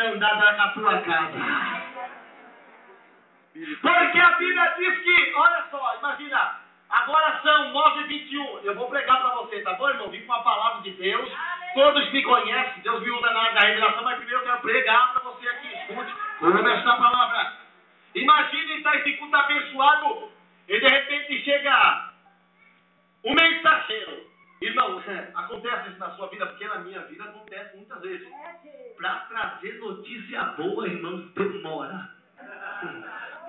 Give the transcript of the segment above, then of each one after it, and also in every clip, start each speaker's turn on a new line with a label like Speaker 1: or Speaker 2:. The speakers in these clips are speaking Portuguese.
Speaker 1: vida andada na tua casa. Porque a Bíblia diz que, olha só, imagina, agora são 9h21. Eu vou pregar para você, tá bom, irmão? Vim com a palavra de Deus. Todos me conhecem, Deus me usa na área da revelação, mas primeiro eu quero pregar para você aqui. Escute, vou começar a palavra. Imagine estar esse culto abençoado e de repente chega um mensageiro. Irmão, acontece isso na sua vida, porque na minha vida acontece muitas vezes. Para trazer notícia boa, irmão, demora.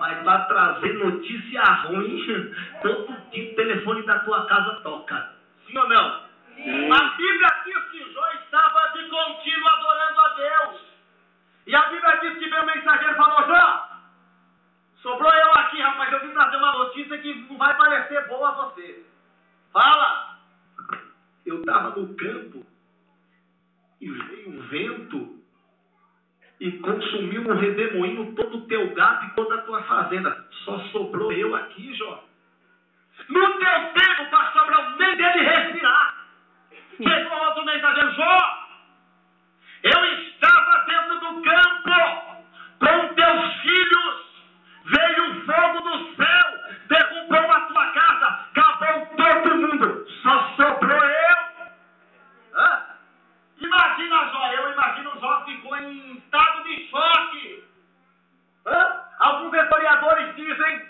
Speaker 1: Mas para trazer notícia ruim, todo dia o telefone da tua casa toca. Sim ou não? Sim. A Bíblia diz que Jó estava de contínuo adorando a Deus. E a Bíblia diz que veio o mensageiro e falou: Jó, sobrou eu aqui, rapaz, eu vim trazer uma notícia que não vai parecer boa a você. Fala! Eu estava no campo e veio um vento e consumiu um redemoinho todo o teu gado e toda a tua fazenda. Só sobrou eu aqui, Jó. No teu tempo para sobrar nem dele respirar. Chegou outro mensageiro: Jó, eu estava dentro do campo com teus filhos. Veio um fogo do céu, derrubou a tua casa, acabou todo mundo. Só sobrou eu. Imagina Jó, eu imagino Jó ficou em estado de choque. Alguns historiadores dizem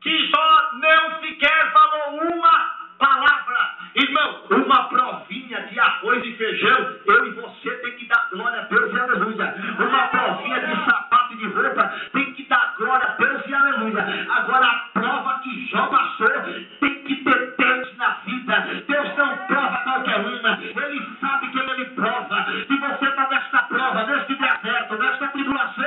Speaker 1: que Jó não sequer falou uma palavra. Irmão, uma provinha de arroz e feijão, eu e você tem que dar glória a Deus e aleluia. Uma provinha de sapato e de roupa, tem que dar glória a Deus e aleluia. Agora a prova que Jó passou, tem que ter Deus na vida. Deus não prova qualquer uma, Ele sabe quem Ele prova. Se você está nesta prova, neste deserto, nesta tribulação,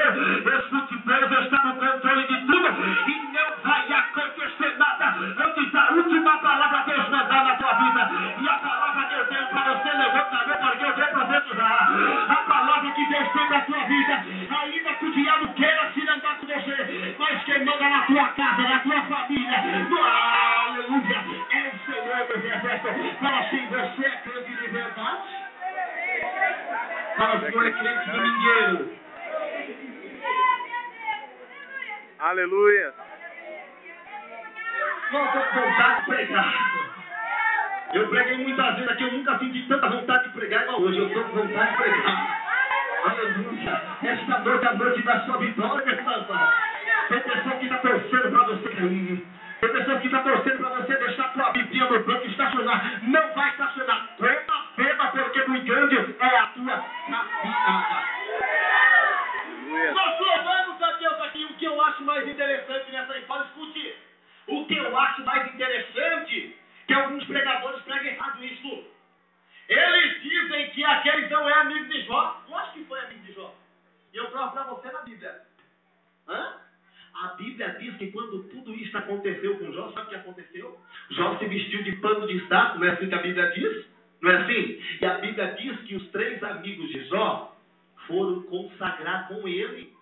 Speaker 1: escute, Deus está no controle de tudo e não vai acontecer nada antes da última palavra Deus mandar na tua vida. E a palavra que eu tenho para você, levanta a mão porque eu vou profetizar. A palavra que Deus tem para a tua vida, ainda que o diabo queira se andar com você, mas quem manda na tua casa, na tua família, aleluia, é o Senhor do exército. Fala assim: você é crente de verdade? Fala, o Senhor é crente domingueiro.
Speaker 2: Aleluia.
Speaker 1: Não estou com vontade de pregar. Eu preguei muitas vezes aqui, eu nunca senti tanta vontade de pregar igual hoje. Eu estou com vontade de pregar. Aleluia. Esta noite é a noite da sua vitória, meu irmão. Tem pessoa que está torcendo para você cair. Tem pessoa que está torcendo para você deixar a tua biblia no banco e estacionar. Não vai estacionar. Beba, porque muito grande é a tua caminhada. Nós louvamos a Deus aqui. O que eu acho mais interessante nessa história, escute. O que eu acho mais interessante, que alguns pregadores pregam errado isso. Eles dizem que aqueles não é amigo de Jó. Eu acho que foi amigo de Jó. E eu provo para você na Bíblia. A Bíblia diz que quando tudo isso aconteceu com Jó, sabe o que aconteceu? Jó se vestiu de pano de saco, não é assim que a Bíblia diz? Não é assim? E a Bíblia diz que os 3 amigos de Jó foram consagrar com ele.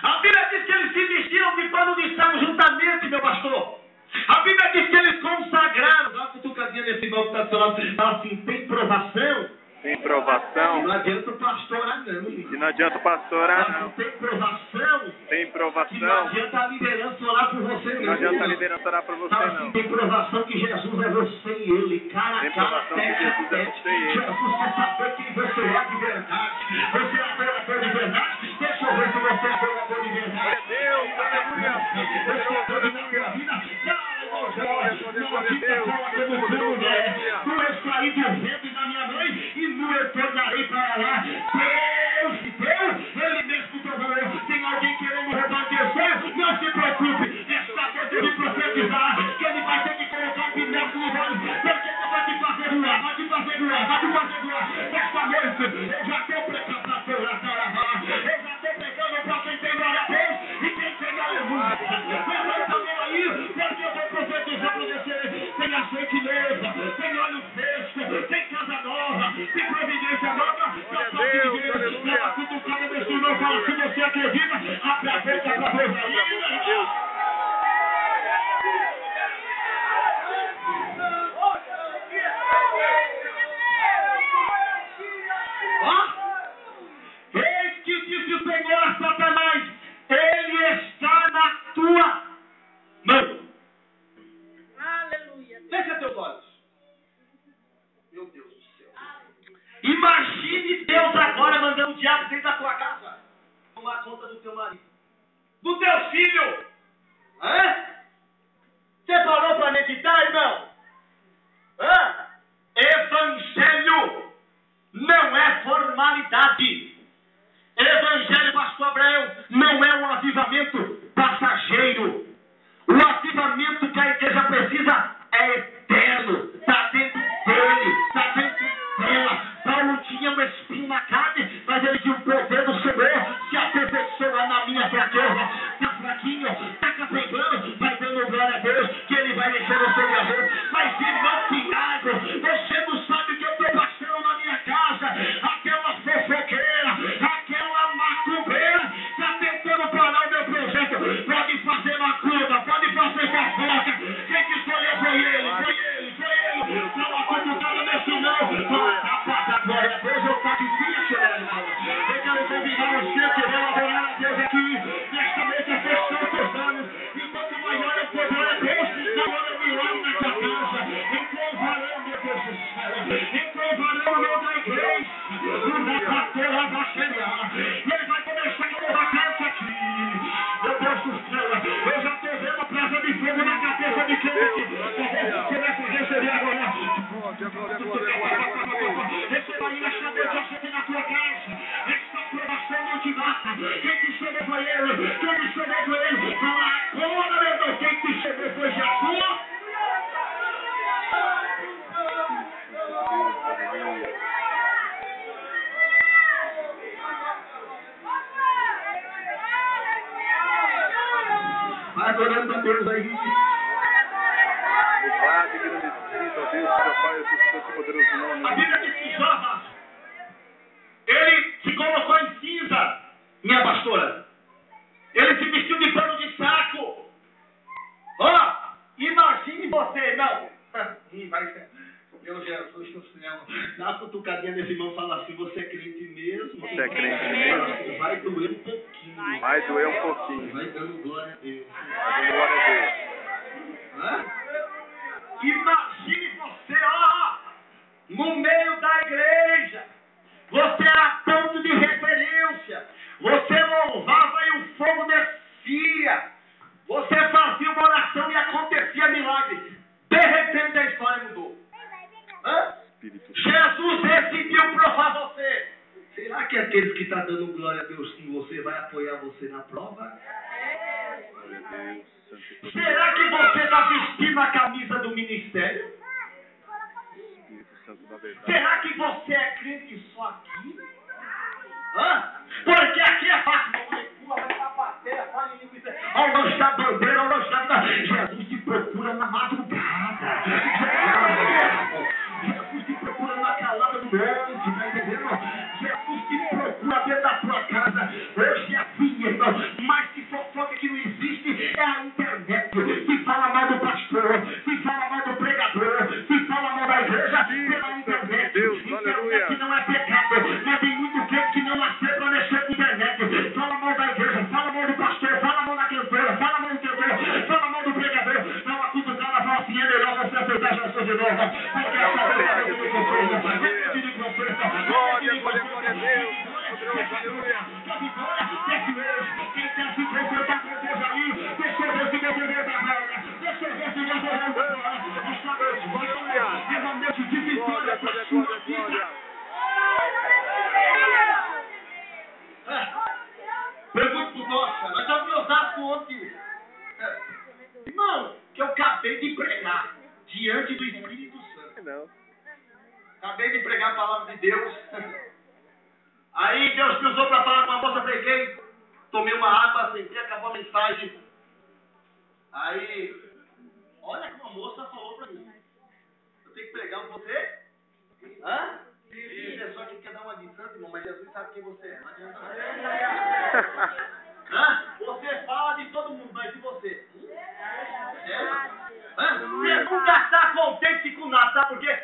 Speaker 1: A Bíblia diz que eles se vestiram de pano de saco juntamente, meu pastor. A Bíblia diz que eles consagraram. Dá uma cutucadinha nesse irmão que está do seu lado. Fala assim: tem provação.
Speaker 2: Tem provação.
Speaker 1: Não adianta o pastor orar, não.
Speaker 2: E não adianta o pastor orar, não.
Speaker 1: Tem provação.
Speaker 2: Tem provação.
Speaker 1: Que não adianta a liderança orar por você, não.
Speaker 2: Não adianta a liderança orar por você, não.
Speaker 1: Tem provação que Jesus é você e ele, cara a cara, teste a teste. Jesus quer saber quem você é de verdade. Você é adorador de verdade? Deixa eu ver se você é adorador de verdade.
Speaker 2: Deus, aleluia.
Speaker 1: Você é adorador de verdade? Tu és saí do ventre da minha mãe e nu eu tornarei para lá. Deus, ele mesmo provou. Tem alguém querendo roubar teu sonho? Não se preocupe. Esta coisa de profetizar, que ele vai ter que colocar pimenta no olho, porque ele vai te fazer voar, vai te fazer voar, vai te fazer voar. Esta noite, eu já estou preparado para chorar. Eu já estou pregando para quem tem glória a Deus e quem tem aleluia. Levanta a mão aí, porque eu vou profetizar para você. Tem azeite novo, tem óleo fresco, tem casa nova, tem providência nova. Deus, ela cutucada nesse irmão, fala: se você acredita, abre a boca para Deus aí. Eis Senhor, Satanás, ele está na tua mão.
Speaker 3: Aleluia.
Speaker 1: Fecha teus olhos. Meu Deus do céu. Imagine Deus agora mandando o diabo dentro da tua casa tomar conta do teu marido, do teu filho. Hã? Você parou para meditar, irmão? Hã? Evangelho não é formalidade. Evangelho, pastor Abraão, não é um avivamento passageiro. O avivamento que a igreja precisa é eterno. Está dentro dele, está dentro dela. Paulo tinha um espinho na carne, mas ele tinha o poder do Senhor. Se aperfeiçoa na minha fraqueza. Está fraquinho, está capengando, vai dando glória a Deus, que ele vai mexer no seu guerreiro. Mas, irmão Tiago, você não sabe o que eu estou passando na minha casa. Aquela fofoqueira, aquela macumbeira, está tentando parar o meu projeto. Pode fazer macumba, pode fazer fofoca. Quem que escolheu foi ele, foi ele, foi ele. Não acompanhava nesse não. A glória a Deus, eu está difícil, né, irmão? Eu quero convidar você que vai adorar a Deus aqui. Nesta noite, fechou os teus olhos. Enquanto maior é o poder a Deus, maior é o milagre na tua casa. Encontrarão, meu Deus do céu. Encontrarão o meu da igreja. O rapatela vai chegar. Ele vai começar a louvar canto aqui. Meu Deus do céu, eu já estou vendo a presa de fogo na cabeça de quem você vai receber agora. Receba aí esta noite na tua casa. Esta aprovação não te mata. Quem te chamou foi ele. Quem te chamou foi ele. Fala agora, meu Deus. Quem te chamou foi Jesus. Vai adorando a Deus aí.
Speaker 2: Louvado e agradecido a Deus, seu Pai, o seu santo e poderoso nome.
Speaker 1: A Bíblia diz que Jó, ele se colocou em cinza, minha pastora. Ele se vestiu de pano de saco. Ó, imagine você, irmão. Vai ser. Meu Jesus do céu. Dá uma cutucadinha nesse irmão e fala assim: você é crente mesmo?
Speaker 2: Você é crente mesmo?
Speaker 1: Vai doer um pouquinho.
Speaker 2: Vai doer um pouquinho.
Speaker 1: Vai dando glória a Deus.
Speaker 2: Vai dando glória a Deus.
Speaker 1: Hã? Imagine você, ó, no meio da igreja. Você era ponto de referência. Você louvava e o fogo descia. Você fazia uma oração e acontecia milagre. De repente a história mudou. Hã? Jesus decidiu provar você. Será que aqueles que estão dando glória a Deus com você vai apoiar você na prova? Será que você está vestindo a camisa do ministério? Será que você é crente só aqui? Hã? Porque aqui é fácil, não recua, vai pra bater, fala em língua. Ao lançar a bandeira, ao lançar a... Jesus te procura na madrugada. Jesus te procura na calada do monte, tá entendendo? Jesus te procura dentro da tua casa. Hoje é assim, irmão. Mas que fofoca que não existe é a internet. Se fala mal do pastor, se fala mal do pregador, se fala mal da igreja pela internet. Internet não é pecado, mas tem muito crente que não aceita pra mexer com a internet. Fala mal da igreja, fala mal do pastor, fala mal da cantora, fala mal do cantor, fala mal do pregador. Dá uma cutucada, fala assim: é melhor você aceitar Jesus de novo. Porque essa vez vai ter que
Speaker 2: glória a Deus. Aleluia.
Speaker 1: que a vitória desce hoje. Quem quer se confrontar com Deus aí, deixa eu ver se você vê da glória. Deixa eu ver se você vê da glória. Esta noite vai ser uma noite de vitória para a sua vida. Pergunto pro Nossa, nós estamos em Osasco ontem. Irmão, que eu acabei de pregar diante do Espírito Santo.
Speaker 2: Não.
Speaker 1: Acabei de pregar a palavra de Deus. Aí Deus me usou para falar com a moça, preguei, tomei uma água, sentei, acabou a mensagem. Aí, olha como a moça falou para mim: eu tenho que pregar com você? Hã? Tem pessoa que quer dar uma de santo, irmão, mas Jesus sabe quem você é. Não adianta nada. Hã? Você fala de todo mundo, mas de você? Você nunca está contente com nada, sabe por quê?